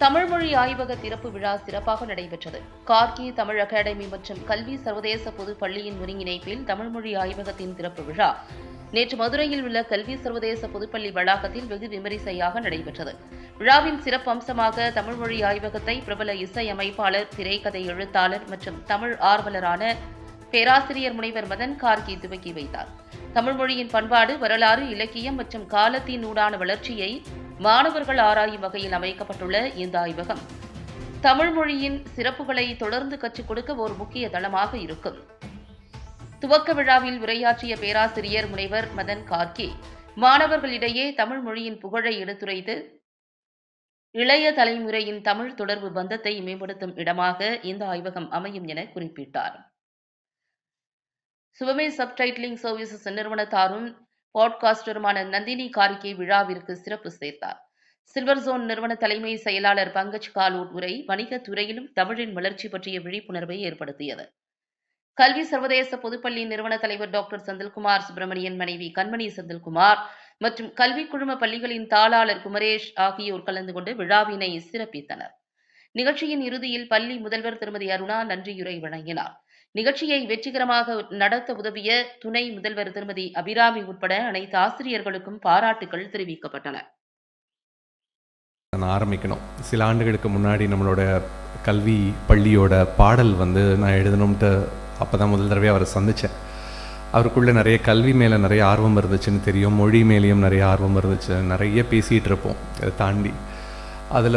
தமிழ் மொழி ஆய்வக திறப்பு விழா சிறப்பாக நடைபெற்றது. கார்கி தமிழ் அகாடமி மற்றும் கல்வி சர்வதேச பொது பள்ளியின் ஒருங்கிணைப்பில் தமிழ் மொழி ஆய்வகத்தின் திறப்பு விழா நேற்று மதுரையில் உள்ள கல்வி சர்வதேச பொதுப்பள்ளி வளாகத்தில் வெகு விமரிசையாக நடைபெற்றது. விழாவின் சிறப்பு அம்சமாக தமிழ் மொழி ஆய்வகத்தை பிரபல இசை அமைப்பாளர், திரைக்கதை எழுத்தாளர் மற்றும் தமிழ் ஆர்வலரான பேராசிரியர் முனைவர் மதன் கார்கி துவக்கி வைத்தார். தமிழ் மொழியின் பண்பாடு, வரலாறு, இலக்கியம் மற்றும் காலத்தினூடான வளர்ச்சியை மாணவர்கள் ஆராயும் வகையில் அமைக்கப்பட்டுள்ள இந்த ஆய்வகம் தமிழ் மொழியின் சிறப்புகளை தொடர்ந்து கற்றுக் கொடுக்க ஒரு முக்கிய தளமாக இருக்கும். துவக்க விழாவில் உரையாற்றிய பேராசிரியர் முனைவர் மதன் கார்கி மாணவர்களிடையே தமிழ் மொழியின் புகழை எடுத்துரைத்து இளைய தலைமுறையின் தமிழ் தொடர்பு பந்தத்தை மேம்படுத்தும் இடமாக இந்த ஆய்வகம் அமையும் என குறிப்பிட்டார். சுவமே சப்டைட்டிலிங் சர்வீசஸ் நிறுவனத்தாரும் பாட்காஸ்டருமான நந்தினி கார்கி விழாவிற்கு சிறப்பு சேர்த்தார். சில்வர் ஜோன் நிறுவன தலைமை செயலாளர் பங்கஜ் காலூட் உரை வணிகத் துறையிலும் தமிழின் வளர்ச்சி பற்றிய விழிப்புணர்வை ஏற்படுத்தியது. கல்வி சர்வதேச பொதுப்பள்ளி நிறுவன தலைவர் டாக்டர் செந்தில்குமார் சுப்பிரமணியன் மனைவி கண்மணி செந்தில்குமார் மற்றும் கல்வி குழும பள்ளிகளின் தாளாளர் குமரேஷ் ஆகியோர் கலந்து கொண்டு விழாவினை சிறப்பித்தனர். நிகழ்ச்சியின் இறுதியில் பள்ளி முதல்வர் திருமதி அருணா நன்றியுரை வழங்கினார். நிகழ்ச்சியை வெற்றிகரமாக நடத்த உதவிய துணை முதல்வர் திருமதி அபிராமி உட்பட அனைத்து ஆசிரியர்களுக்கும் பாராட்டுகள் தெரிவிக்கப்பட்டன. ஆரம்பிக்கணும். சில ஆண்டுகளுக்கு முன்னாடி நம்மளோட கல்வி பள்ளியோட பாடல் நான் எழுதணும்ட்டு அப்போ தான் முதல் தடவை அவரை சந்தித்தேன். அவருக்குள்ளே நிறைய கல்வி மேலே நிறைய ஆர்வம் இருந்துச்சுன்னு தெரியும். மொழி மேலேயும் நிறைய ஆர்வம் இருந்துச்சு. நிறைய பேசிகிட்டு இருப்போம். அதை தாண்டி அதில்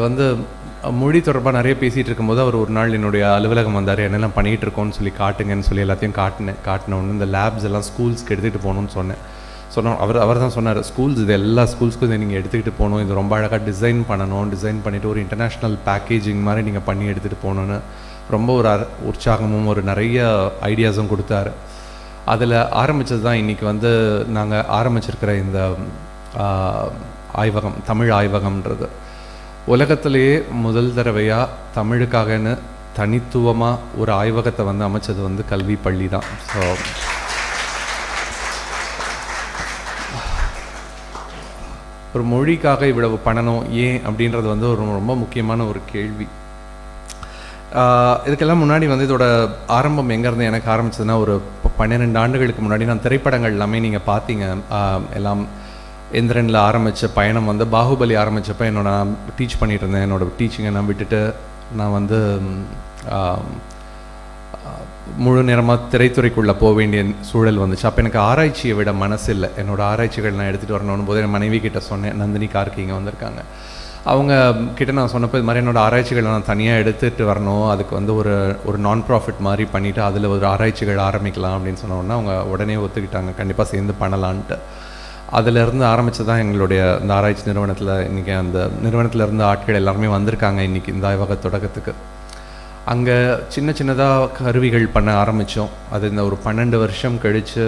மொழி தொடர்பாக நிறைய பேசிகிட்டு இருக்கும்போது அவர் ஒரு நாள் என்னுடைய அலுவலகம் வந்தார். என்னெல்லாம் பண்ணிகிட்டு இருக்கோன்னு சொல்லி காட்டுங்கன்னு சொல்லி எல்லாத்தையும் காட்டின ஒன்று இந்த லேப்ஸ் எல்லாம் ஸ்கூல்ஸ்க்கு எடுத்துகிட்டு போகணுன்னு சொன்னோம். அவர் தான் சொன்னார், ஸ்கூல்ஸ் இது எல்லா ஸ்கூல்ஸ்க்கும் இதை நீங்கள் எடுத்துக்கிட்டு போகணும், இது ரொம்ப அழகாக டிசைன் பண்ணிவிட்டு ஒரு இன்டர்நேஷ்னல் பேக்கேஜிங் மாதிரி நீங்கள் பண்ணி எடுத்துகிட்டு போகணுன்னு ரொம்ப ஒரு உற்சாகமும் ஒரு நிறைய ஐடியாஸும் கொடுத்தாரு. அதில் ஆரம்பித்தது தான் இன்றைக்கி நாங்கள் ஆரம்பிச்சிருக்கிற இந்த ஆய்வகம், தமிழ் ஆய்வகம்ன்றது. உலகத்திலேயே முதல் தடவையாக தமிழுக்காகன்னு தனித்துவமாக ஒரு ஆய்வகத்தை அமைச்சது கல்வி பள்ளி தான். ஸோ ஒரு மொழிக்காக இவ்வளவு பண்ணணும் ஏன் அப்படின்றது ஒரு ரொம்ப முக்கியமான ஒரு கேள்வி. இதுக்கெல்லாம் முன்னாடி இதோட ஆரம்பம் எங்கேருந்து எனக்கு ஆரம்பிச்சதுன்னா ஒரு 12 ஆண்டுகளுக்கு முன்னாடி நான் திரைப்படங்கள் எல்லாமே நீங்கள் பார்த்தீங்க. எல்லாம் எந்திரனில் ஆரம்பித்த பயணம் பாகுபலி ஆரம்பித்தப்போ நான் டீச் பண்ணிகிட்டு இருந்தேன். என்னோடய டீச்சிங்கை நான் விட்டுட்டு நான் முழு நேரமாக திரைத்துறைக்குள்ளே போக வேண்டிய சூழல் வந்துச்சு. அப்போ எனக்கு ஆராய்ச்சியை விட மனசு இல்லை. என்னோடய ஆராய்ச்சிகள் நான் எடுத்துகிட்டு வரணும் போது என் மனைவி கிட்ட சொன்னேன். நந்தினி கார்கி இங்கே வந்திருக்காங்க. அவங்க கிட்ட நான் சொன்னப்போ இது மாதிரி என்னோடய ஆராய்ச்சிகளை நான் தனியாக எடுத்துகிட்டு வரணும், அதுக்கு ஒரு நான் ப்ராஃபிட் மாதிரி பண்ணிவிட்டு அதில் ஒரு ஆராய்ச்சிகள் ஆரம்பிக்கலாம் அப்படின்னு சொன்னோன்னா அவங்க உடனே ஒத்துக்கிட்டாங்க, கண்டிப்பாக சேர்ந்து பண்ணலான்ட்டு. அதிலேருந்து ஆரம்பித்து தான் எங்களுடைய இந்த ஆராய்ச்சி நிறுவனத்தில் இன்றைக்கி அந்த நிறுவனத்தில் இருந்த ஆட்கள் எல்லாருமே வந்திருக்காங்க இன்றைக்கி இந்த ஆய்வக தொடக்கத்துக்கு. அங்கே சின்னதாக கருவிகள் பண்ண ஆரம்பித்தோம். அது இந்த ஒரு 12 வருஷம் கழித்து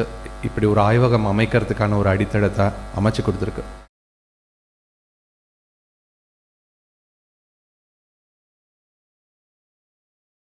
இப்படி ஒரு ஆய்வகம் அமைக்கிறதுக்கான ஒரு அடித்தளத்தை அமைச்சு கொடுத்துருக்கு.